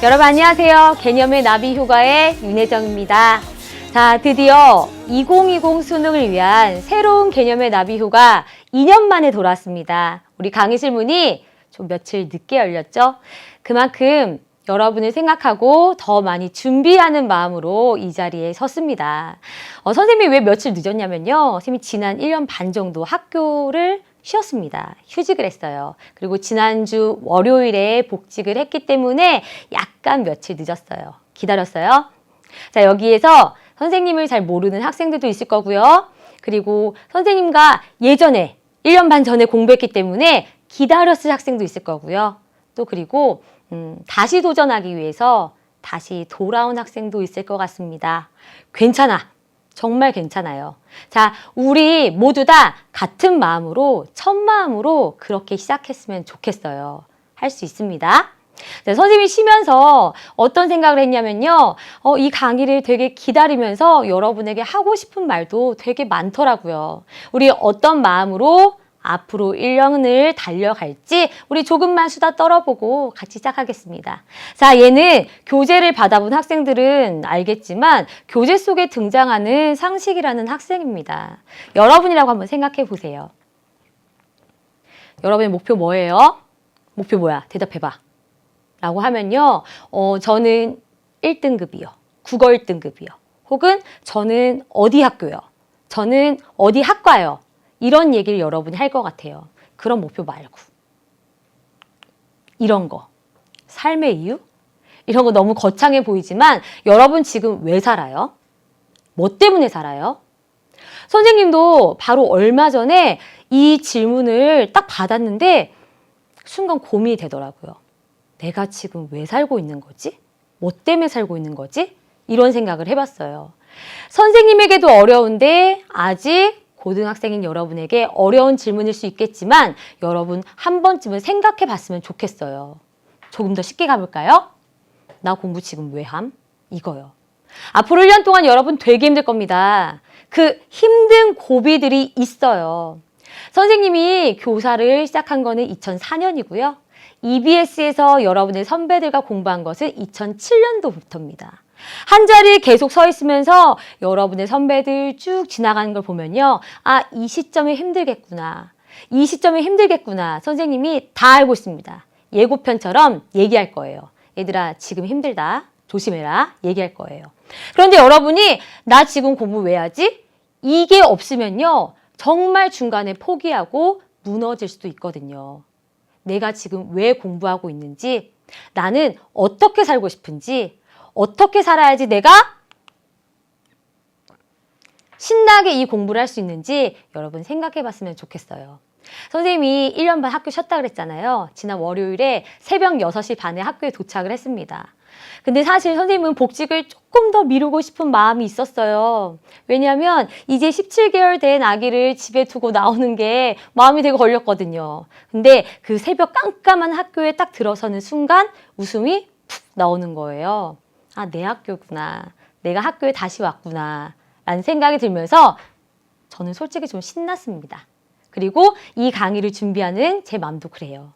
여러분 안녕하세요. 개념의 나비 효과의 윤혜정입니다. 자, 드디어 2020 수능을 위한 새로운 개념의 나비 효과 2년 만에 돌아왔습니다. 우리 강의실문이 좀 며칠 늦게 열렸죠? 그만큼 여러분을 생각하고 더 많이 준비하는 마음으로 이 자리에 섰습니다. 선생님이 왜 며칠 늦었냐면요. 선생님이 지난 1년 반 정도 학교를 쉬었습니다. 휴직을 했어요. 그리고 지난주 월요일에 복직을 했기 때문에 약간 며칠 늦었어요. 기다렸어요. 자, 여기에서 선생님을 잘 모르는 학생들도 있을 거고요. 그리고 선생님과 예전에 1년 반 전에 공부했기 때문에 기다렸을 학생도 있을 거고요. 또 그리고 다시 도전하기 위해서 다시 돌아온 학생도 있을 것 같습니다. 괜찮아. 정말 괜찮아요. 자, 우리 모두 다 같은 마음으로, 첫 마음으로 그렇게 시작했으면 좋겠어요. 할 수 있습니다. 네, 선생님이 쉬면서 어떤 생각을 했냐면요. 이 강의를 되게 기다리면서 여러분에게 하고 싶은 말도 되게 많더라고요. 우리 어떤 마음으로 앞으로 1년을 달려갈지 우리 조금만 수다 떨어보고 같이 시작하겠습니다. 자, 얘는 교재를 받아본 학생들은 알겠지만 교재 속에 등장하는 상식이라는 학생입니다. 여러분이라고 한번 생각해 보세요. 여러분의 목표 뭐예요? 목표 뭐야? 대답해봐. 라고 하면요. 저는 1등급이요. 국어 1등급이요. 혹은 저는 어디 학교요. 저는 어디 학과요. 이런 얘기를 여러분이 할 것 같아요. 그런 목표 말고. 이런 거. 삶의 이유? 이런 거 너무 거창해 보이지만 여러분 지금 왜 살아요? 뭐 때문에 살아요? 선생님도 바로 얼마 전에 이 질문을 딱 받았는데 순간 고민이 되더라고요. 내가 지금 왜 살고 있는 거지? 뭐 때문에 살고 있는 거지? 이런 생각을 해봤어요. 선생님에게도 어려운데 아직 고등학생인 여러분에게 어려운 질문일 수 있겠지만 여러분 한 번쯤은 생각해 봤으면 좋겠어요. 조금 더 쉽게 가볼까요? 나 공부 지금 왜 함? 이거요. 앞으로 1년 동안 여러분 되게 힘들 겁니다. 그 힘든 고비들이 있어요. 선생님이 교사를 시작한 거는 2004년이고요. EBS에서 여러분의 선배들과 공부한 것은 2007년도부터입니다. 한 자리에 계속 서 있으면서 여러분의 선배들 쭉 지나가는 걸 보면요. 아, 이 시점에 힘들겠구나. 이 시점에 힘들겠구나. 선생님이 다 알고 있습니다. 예고편처럼 얘기할 거예요. 얘들아, 지금 힘들다. 조심해라. 얘기할 거예요. 그런데 여러분이 나 지금 공부 왜 하지? 이게 없으면요. 정말 중간에 포기하고 무너질 수도 있거든요. 내가 지금 왜 공부하고 있는지, 나는 어떻게 살고 싶은지, 어떻게 살아야지 내가 신나게 이 공부를 할 수 있는지 여러분 생각해 봤으면 좋겠어요. 선생님이 1년 반 학교 쉬었다 그랬잖아요. 지난 월요일에 새벽 6시 반에 학교에 도착을 했습니다. 근데 사실 선생님은 복직을 조금 더 미루고 싶은 마음이 있었어요. 왜냐하면 이제 17개월 된 아기를 집에 두고 나오는 게 마음이 되게 걸렸거든요. 근데 그 새벽 깜깜한 학교에 딱 들어서는 순간 웃음이 푹 나오는 거예요. 아, 내 학교구나. 내가 학교에 다시 왔구나. 라는 생각이 들면서 저는 솔직히 좀 신났습니다. 그리고 이 강의를 준비하는 제 마음도 그래요.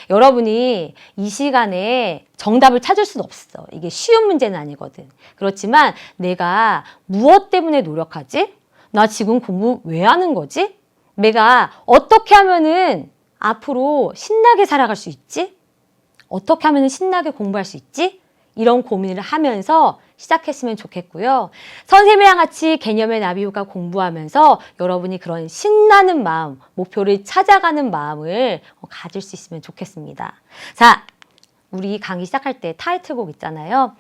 여러분이 이 시간에 정답을 찾을 수는 없어. 이게 쉬운 문제는 아니거든. 그렇지만 내가 무엇 때문에 노력하지? 나 지금 공부 왜 하는 거지? 내가 어떻게 하면은 앞으로 신나게 살아갈 수 있지? 어떻게 하면은 신나게 공부할 수 있지? 이런 고민을 하면서 시작했으면 좋겠고요. 선생님이랑 같이 개념의 나비효과 공부하면서 여러분이 그런 신나는 마음, 목표를 찾아가는 마음을 가질 수 있으면 좋겠습니다. 자, 우리 강의 시작할 때 타이틀곡 있잖아요.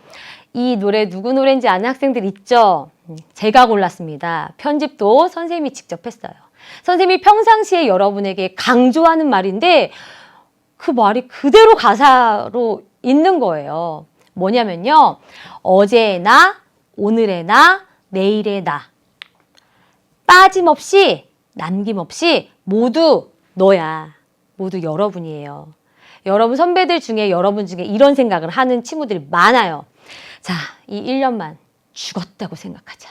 이 노래 누구 노래인지 아는 학생들 있죠? 제가 골랐습니다. 편집도 선생님이 직접 했어요. 선생님이 평상시에 여러분에게 강조하는 말인데 그 말이 그대로 가사로 있는 거예요. 뭐냐면요. 어제의 나, 오늘의 나, 내일의 나. 빠짐없이, 남김없이 모두 너야. 모두 여러분이에요. 여러분 선배들 중에 여러분 중에 이런 생각을 하는 친구들이 많아요. 자, 이 1년만 죽었다고 생각하자.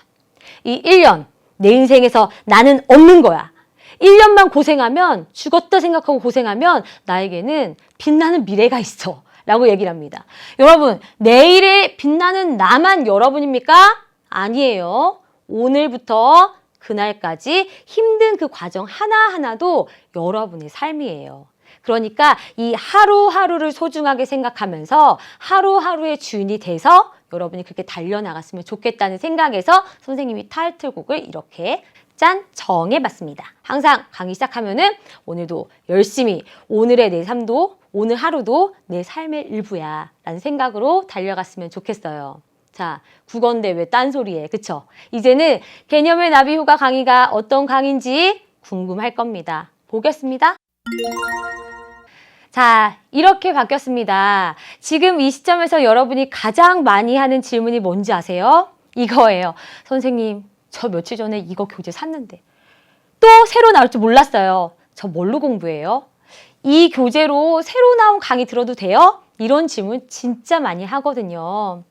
이 1년, 내 인생에서 나는 없는 거야. 1년만 고생하면, 죽었다 생각하고 고생하면 나에게는 빛나는 미래가 있어. 라고 얘기를 합니다. 여러분, 내일에 빛나는 나만 여러분입니까? 아니에요. 오늘부터 그날까지 힘든 그 과정 하나하나도 여러분의 삶이에요. 그러니까 이 하루하루를 소중하게 생각하면서 하루하루의 주인이 돼서 여러분이 그렇게 달려나갔으면 좋겠다는 생각에서 선생님이 타이틀곡을 이렇게 짠 정해봤습니다. 항상 강의 시작하면은 오늘도 열심히 오늘의 내 삶도 오늘 하루도 내 삶의 일부야 라는 생각으로 달려갔으면 좋겠어요. 자, 국어인데 왜 딴소리해, 그쵸? 이제는 개념의 나비 효과 강의가 어떤 강의인지 궁금할 겁니다. 보겠습니다. 자, 이렇게 바뀌었습니다. 지금 이 시점에서 여러분이 가장 많이 하는 질문이 뭔지 아세요? 이거예요. 선생님, 저 며칠 전에 이거 교재 샀는데 또 새로 나올 줄 몰랐어요. 저 뭘로 공부해요? 이 교재로 새로 나온 강의 들어도 돼요? 이런 질문 진짜 많이 하거든요.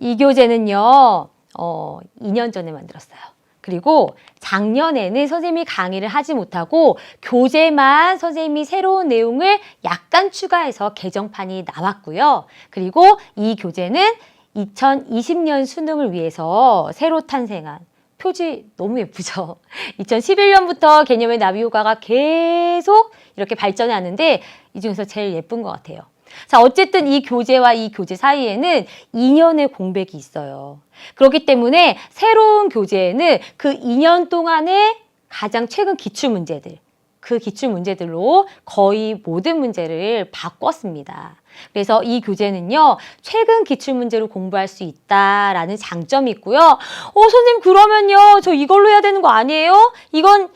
이 교재는요, 2년 전에 만들었어요. 그리고 작년에는 선생님이 강의를 하지 못하고 교재만 선생님이 새로운 내용을 약간 추가해서 개정판이 나왔고요. 그리고 이 교재는 2020년 수능을 위해서 새로 탄생한 표지 너무 예쁘죠? 2011년부터 개념의 나비 효과가 계속 이렇게 발전해 왔는데 이 중에서 제일 예쁜 것 같아요. 자, 어쨌든 이 교재와 이 교재 사이에는 2년의 공백이 있어요. 그렇기 때문에 새로운 교재에는 그 2년 동안의 가장 최근 기출문제들, 그 기출문제들로 거의 모든 문제를 바꿨습니다. 그래서 이 교재는요, 최근 기출문제로 공부할 수 있다라는 장점이 있고요. 선생님, 그러면요, 저 이걸로 해야 되는 거 아니에요? 이건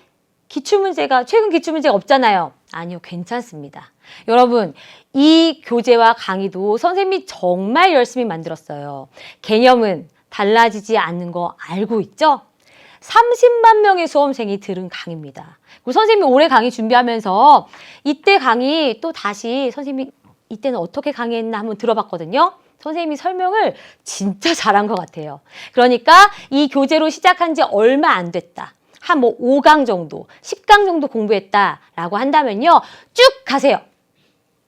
최근 기출문제가 없잖아요. 아니요, 괜찮습니다. 여러분, 이 교재와 강의도 선생님이 정말 열심히 만들었어요. 개념은 달라지지 않는 거 알고 있죠? 30만 명의 수험생이 들은 강의입니다. 그리고 선생님이 올해 강의 준비하면서 이때 강의 또 다시 선생님이 이때는 어떻게 강의했나 한번 들어봤거든요. 선생님이 설명을 진짜 잘한 것 같아요. 그러니까 이 교재로 시작한 지 얼마 안 됐다. 한 5강 정도, 10강 정도 공부했다라고 한다면요. 쭉 가세요.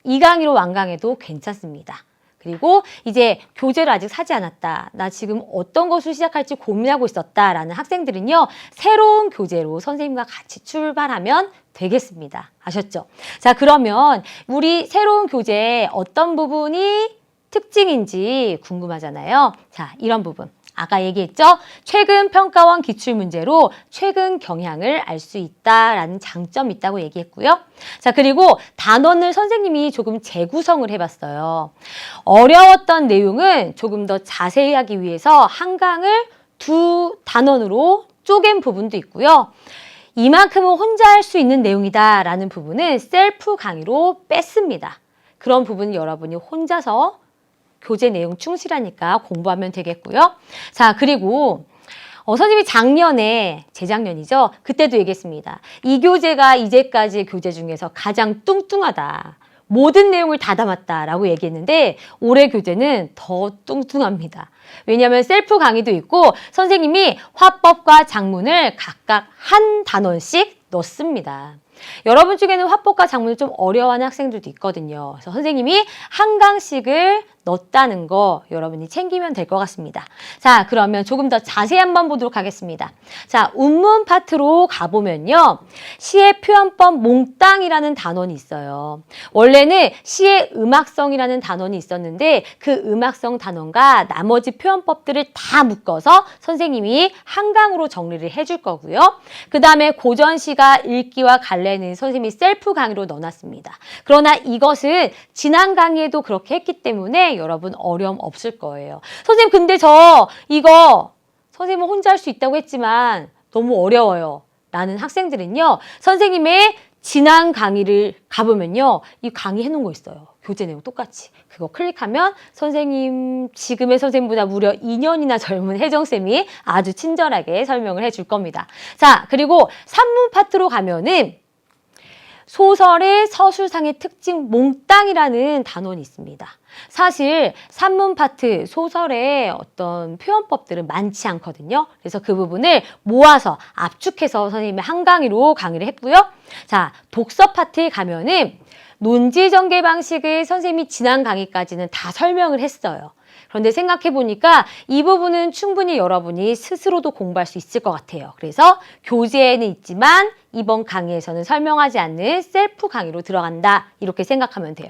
2강의로 완강해도 괜찮습니다. 그리고 이제 교재를 아직 사지 않았다. 나 지금 어떤 것을 시작할지 고민하고 있었다라는 학생들은요. 새로운 교재로 선생님과 같이 출발하면 되겠습니다. 아셨죠? 자, 그러면 우리 새로운 교재의 어떤 부분이 특징인지 궁금하잖아요. 자, 이런 부분. 아까 얘기했죠? 최근 평가원 기출문제로 최근 경향을 알 수 있다라는 장점이 있다고 얘기했고요. 자, 그리고 단원을 선생님이 조금 재구성을 해봤어요. 어려웠던 내용은 조금 더 자세히 하기 위해서 한 강을 2단원으로 쪼갠 부분도 있고요. 이만큼은 혼자 할 수 있는 내용이다라는 부분은 셀프 강의로 뺐습니다. 그런 부분은 여러분이 혼자서 교재 내용 충실하니까 공부하면 되겠고요. 자, 그리고 선생님이 재작년이죠. 그때도 얘기했습니다. 이 교재가 이제까지의 교재 중에서 가장 뚱뚱하다. 모든 내용을 다 담았다라고 얘기했는데 올해 교재는 더 뚱뚱합니다. 왜냐하면 셀프 강의도 있고 선생님이 화법과 작문을 각각 한 단원씩 넣습니다. 여러분 중에는 화법과 작문을 좀 어려워하는 학생들도 있거든요. 그래서 선생님이 한 강씩을 넣었다는 거 여러분이 챙기면 될 것 같습니다. 자, 그러면 조금 더 자세히 한번 보도록 하겠습니다. 자, 운문 파트로 가보면요. 시의 표현법 몽땅이라는 단원이 있어요. 원래는 시의 음악성이라는 단원이 있었는데 그 음악성 단원과 나머지 표현법들을 다 묶어서 선생님이 한 강으로 정리를 해줄 거고요. 그 다음에 고전시가 읽기와 갈래는 선생님이 셀프 강의로 넣어놨습니다. 그러나 이것은 지난 강의에도 그렇게 했기 때문에 여러분 어려움 없을 거예요. 선생님, 근데 저 이거 선생님은 혼자 할 수 있다고 했지만 너무 어려워요. 라는 학생들은요. 선생님의 지난 강의를 가보면요. 이 강의 해놓은 거 있어요. 교재 내용 똑같이. 그거 클릭하면 선생님, 지금의 선생님보다 무려 2년이나 젊은 혜정쌤이 아주 친절하게 설명을 해줄 겁니다. 자, 그리고 산문 파트로 가면은 소설의 서술상의 특징 몽땅이라는 단원이 있습니다. 사실 산문 파트 소설의 어떤 표현법들은 많지 않거든요. 그래서 그 부분을 모아서 압축해서 선생님이 한 강의로 강의를 했고요. 자, 독서 파트에 가면은 논지 전개 방식을 선생님이 지난 강의까지는 다 설명을 했어요. 그런데 생각해 보니까 이 부분은 충분히 여러분이 스스로도 공부할 수 있을 것 같아요. 그래서 교재에는 있지만 이번 강의에서는 설명하지 않는 셀프 강의로 들어간다. 이렇게 생각하면 돼요.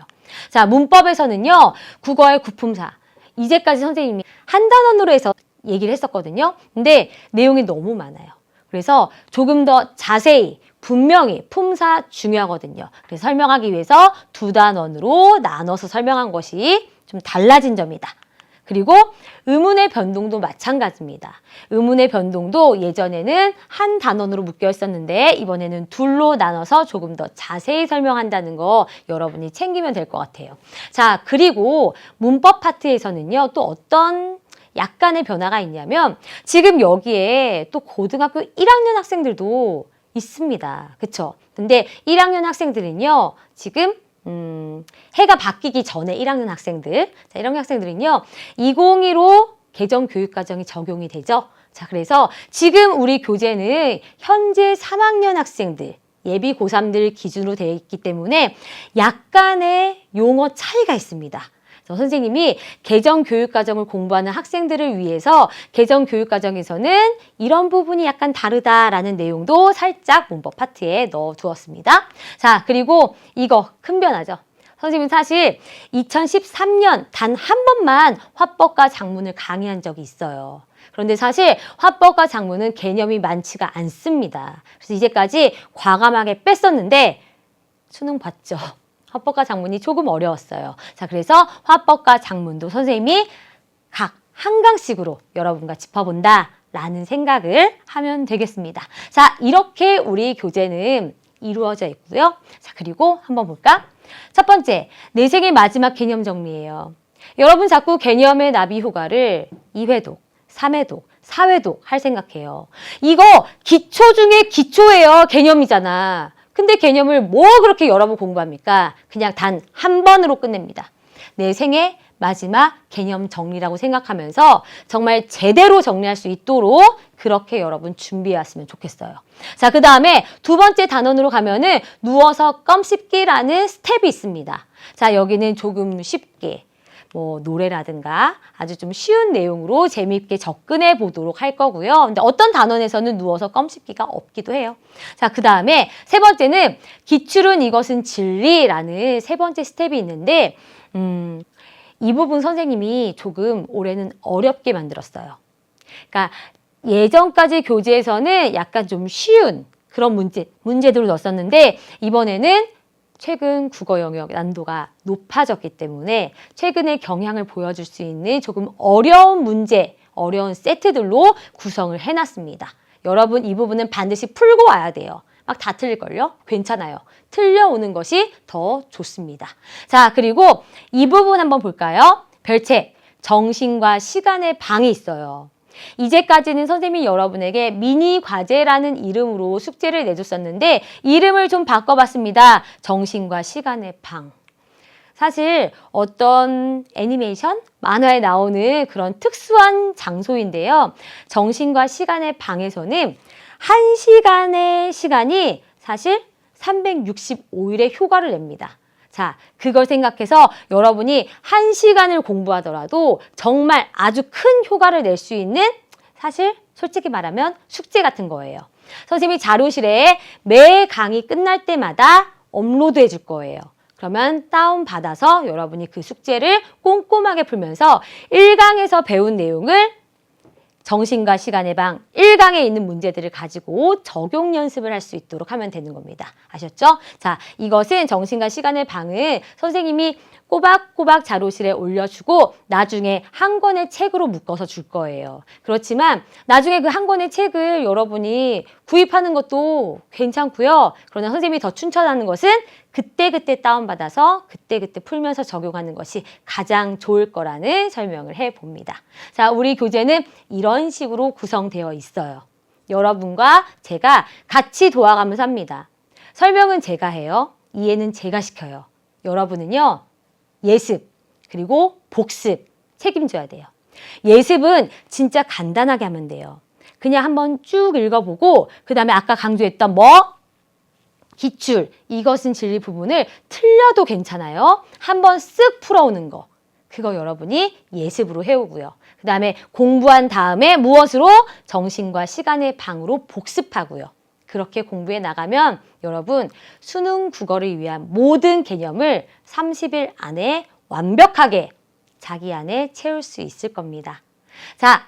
자, 문법에서는요. 국어의 구품사. 이제까지 선생님이 한 단원으로 해서 얘기를 했었거든요. 근데 내용이 너무 많아요. 그래서 조금 더 자세히 분명히 품사 중요하거든요. 그래서 설명하기 위해서 두 단원으로 나눠서 설명한 것이 좀 달라진 점이다. 그리고 의문의 변동도 마찬가지입니다. 의문의 변동도 예전에는 한 단원으로 묶여 있었는데 이번에는 둘로 나눠서 조금 더 자세히 설명한다는 거 여러분이 챙기면 될 것 같아요. 자, 그리고 문법 파트에서는요. 또 어떤 약간의 변화가 있냐면 지금 여기에 또 고등학교 1학년 학생들도 있습니다. 그쵸? 근데 1학년 학생들은요. 지금 해가 바뀌기 전에 1학년 학생들, 자, 1학년 학생들은요, 2015 개정교육과정이 적용이 되죠. 자, 그래서 지금 우리 교재는 현재 3학년 학생들, 예비 고3들 기준으로 되어 있기 때문에 약간의 용어 차이가 있습니다. 선생님이 개정교육과정을 공부하는 학생들을 위해서 개정교육과정에서는 이런 부분이 약간 다르다라는 내용도 살짝 문법 파트에 넣어두었습니다. 자, 그리고 이거 큰 변화죠. 선생님은 사실 2013년 단 한 번만 화법과 작문을 강의한 적이 있어요. 그런데 사실 화법과 작문은 개념이 많지가 않습니다. 그래서 이제까지 과감하게 뺐었는데 수능 봤죠. 화법과 작문이 조금 어려웠어요. 자, 그래서 화법과 작문도 선생님이 각 한 강씩으로 여러분과 짚어본다 라는 생각을 하면 되겠습니다. 자, 이렇게 우리 교재는 이루어져 있고요. 자, 그리고 한번 볼까? 첫 번째, 내 생의 마지막 개념 정리예요. 여러분 자꾸 개념의 나비 효과를 2회독, 3회독, 4회독 할 생각해요. 이거 기초 중에 기초예요. 개념이잖아. 근데 개념을 뭐 그렇게 여러 번 공부합니까? 그냥 단 한 번으로 끝냅니다. 내 생의 마지막 개념 정리라고 생각하면서 정말 제대로 정리할 수 있도록 그렇게 여러분 준비해 왔으면 좋겠어요. 자, 그 다음에 두 번째 단원으로 가면은 누워서 껌 씹기라는 스텝이 있습니다. 자, 여기는 조금 쉽게 뭐 노래라든가 아주 좀 쉬운 내용으로 재미있게 접근해 보도록 할 거고요. 근데 어떤 단원에서는 누워서 껌 씹기가 없기도 해요. 자, 그 다음에 세 번째는 기출은 이것은 진리라는 세 번째 스텝이 있는데 이 부분 선생님이 조금 올해는 어렵게 만들었어요. 그러니까 예전까지 교재에서는 약간 좀 쉬운 그런 문제들을 넣었었는데 이번에는 최근 국어 영역 난도가 높아졌기 때문에 최근의 경향을 보여줄 수 있는 조금 어려운 문제, 어려운 세트들로 구성을 해놨습니다. 여러분 이 부분은 반드시 풀고 와야 돼요. 막 다 틀릴걸요? 괜찮아요. 틀려오는 것이 더 좋습니다. 자, 그리고 이 부분 한번 볼까요? 별책, 정신과 시간의 방이 있어요. 이제까지는 선생님이 여러분에게 미니 과제라는 이름으로 숙제를 내줬었는데 이름을 좀 바꿔봤습니다. 정신과 시간의 방. 사실 어떤 애니메이션, 만화에 나오는 그런 특수한 장소인데요. 정신과 시간의 방에서는 1시간의 시간이 사실 365일의 효과를 냅니다. 자, 그걸 생각해서 여러분이 1시간을 공부하더라도 정말 아주 큰 효과를 낼 수 있는 사실 솔직히 말하면 숙제 같은 거예요. 선생님이 자료실에 매 강의 끝날 때마다 업로드해 줄 거예요. 그러면 다운받아서 여러분이 그 숙제를 꼼꼼하게 풀면서 1강에서 배운 내용을 정신과 시간의 방 1강에 있는 문제들을 가지고 적용 연습을 할 수 있도록 하면 되는 겁니다. 아셨죠? 자, 이것은 정신과 시간의 방을 선생님이 꼬박꼬박 자료실에 올려주고 나중에 한 권의 책으로 묶어서 줄 거예요. 그렇지만 나중에 그 한 권의 책을 여러분이 구입하는 것도 괜찮고요. 그러나 선생님이 더 추천하는 것은 그때그때 다운받아서 그때그때 풀면서 적용하는 것이 가장 좋을 거라는 설명을 해봅니다. 자, 우리 교재는 이런 식으로 구성되어 있어요. 여러분과 제가 같이 도와가면서 합니다. 설명은 제가 해요. 이해는 제가 시켜요. 여러분은요, 예습, 그리고 복습 책임져야 돼요. 예습은 진짜 간단하게 하면 돼요. 그냥 한번 쭉 읽어보고 그 다음에 아까 강조했던 기출, 이것은 진리 부분을 틀려도 괜찮아요. 한번 쓱 풀어오는 거. 그거 여러분이 예습으로 해오고요. 그 다음에 공부한 다음에 무엇으로? 정신과 시간의 방으로 복습하고요. 그렇게 공부해 나가면 여러분 수능 국어를 위한 모든 개념을 30일 안에 완벽하게 자기 안에 채울 수 있을 겁니다. 자,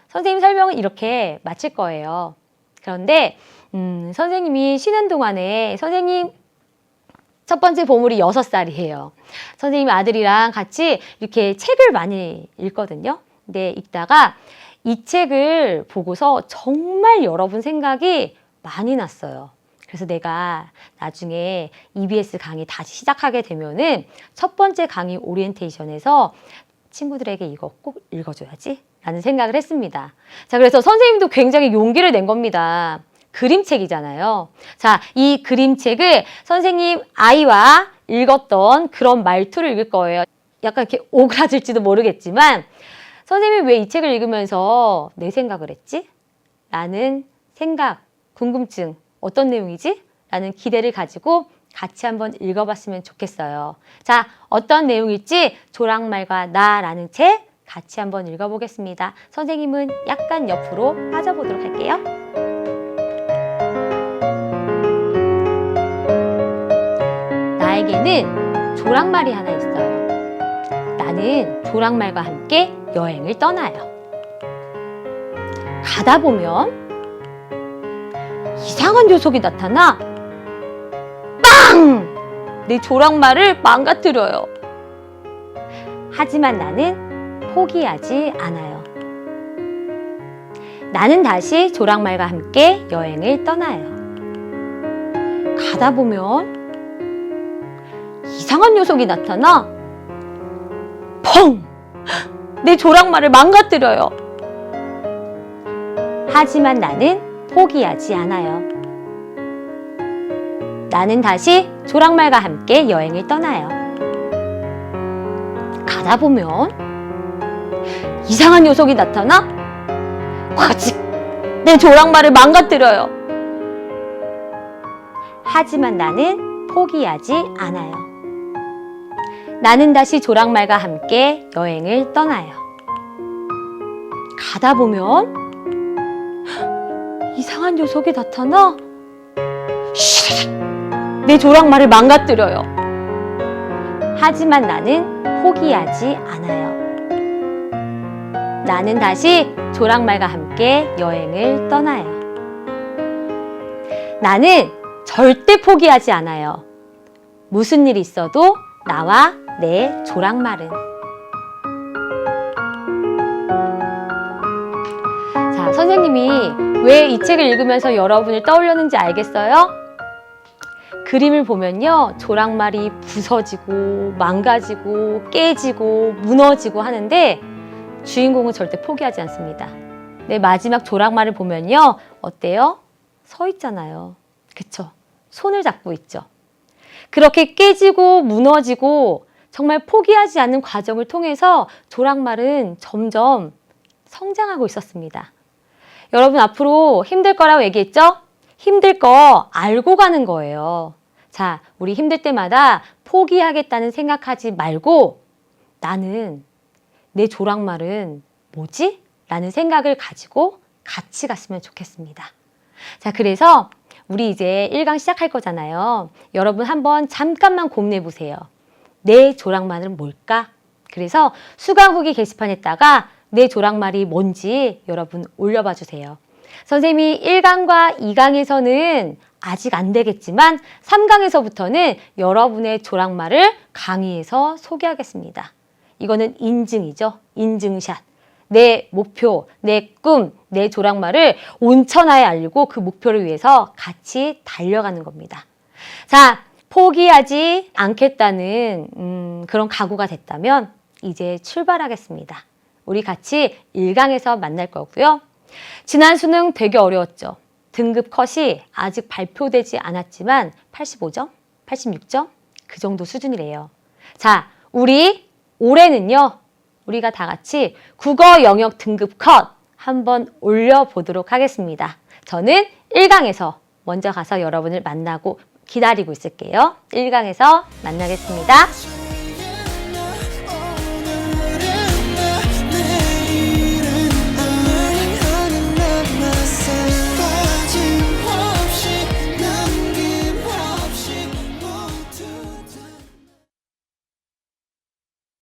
선생님 설명은 이렇게 마칠 거예요. 그런데 선생님이 쉬는 동안에 선생님 첫 번째 보물이 6살이에요. 선생님 아들이랑 같이 이렇게 책을 많이 읽거든요. 근데 읽다가 이 책을 보고서 정말 여러분 생각이 많이 났어요. 그래서 내가 나중에 EBS 강의 다시 시작하게 되면은 첫 번째 강의 오리엔테이션에서 친구들에게 이거 꼭 읽어줘야지 라는 생각을 했습니다. 자, 그래서 선생님도 굉장히 용기를 낸 겁니다. 그림책이잖아요. 자, 이 그림책을 선생님 아이와 읽었던 그런 말투를 읽을 거예요. 약간 이렇게 오그라질지도 모르겠지만 선생님이 왜 이 책을 읽으면서 내 생각을 했지? 라는 생각, 궁금증, 어떤 내용이지? 라는 기대를 가지고 같이 한번 읽어봤으면 좋겠어요. 자, 어떤 내용일지 조랑말과 나라는 책 같이 한번 읽어보겠습니다. 선생님은 약간 옆으로 빠져보도록 할게요. 나에게는 조랑말이 하나 있어요. 나는 조랑말과 함께 여행을 떠나요. 가다 보면 이상한 녀석이 나타나 빵! 내 조랑말을 망가뜨려요. 하지만 나는 포기하지 않아요. 나는 다시 조랑말과 함께 여행을 떠나요. 가다 보면 이상한 녀석이 나타나 펑! 내 조랑말을 망가뜨려요. 하지만 나는 포기하지 않아요. 나는 다시 조랑말과 함께 여행을 떠나요. 가다 보면 이상한 녀석이 나타나 과직! 내 조랑말을 망가뜨려요. 하지만 나는 포기하지 않아요. 나는 다시 조랑말과 함께 여행을 떠나요. 가다 보면 이상한 녀석이 나타나 내 조랑말을 망가뜨려요. 하지만 나는 포기하지 않아요. 나는 다시 조랑말과 함께 여행을 떠나요. 나는 절대 포기하지 않아요. 무슨 일이 있어도 나와 내 조랑말은. 자, 선생님이 왜 이 책을 읽으면서 여러분을 떠올렸는지 알겠어요? 그림을 보면요, 조랑말이 부서지고 망가지고 깨지고 무너지고 하는데 주인공은 절대 포기하지 않습니다. 내 마지막 조랑말을 보면요, 어때요? 서 있잖아요. 그쵸? 손을 잡고 있죠. 그렇게 깨지고 무너지고 정말 포기하지 않는 과정을 통해서 조랑말은 점점 성장하고 있었습니다. 여러분 앞으로 힘들 거라고 얘기했죠? 힘들 거 알고 가는 거예요. 자, 우리 힘들 때마다 포기하겠다는 생각하지 말고 나는 내 조랑말은 뭐지? 라는 생각을 가지고 같이 갔으면 좋겠습니다. 자, 그래서 우리 이제 1강 시작할 거잖아요. 여러분 한번 잠깐만 고민해 보세요. 내 조랑말은 뭘까? 그래서 수강 후기 게시판에다가 내 조랑말이 뭔지 여러분 올려봐 주세요. 선생님이 1강과 2강에서는 아직 안 되겠지만 3강에서부터는 여러분의 조랑말을 강의에서 소개하겠습니다. 이거는 인증이죠. 인증샷. 내 목표, 내 꿈, 내 조랑말을 온천하에 알리고 그 목표를 위해서 같이 달려가는 겁니다. 자, 포기하지 않겠다는 그런 각오가 됐다면 이제 출발하겠습니다. 우리 같이 1강에서 만날 거고요. 지난 수능 되게 어려웠죠. 등급 컷이 아직 발표되지 않았지만 85점, 86점 그 정도 수준이래요. 자, 우리 올해는요. 우리가 다 같이 국어 영역 등급 컷 한번 올려보도록 하겠습니다. 저는 1강에서 먼저 가서 여러분을 만나고 기다리고 있을게요. 1강에서 만나겠습니다.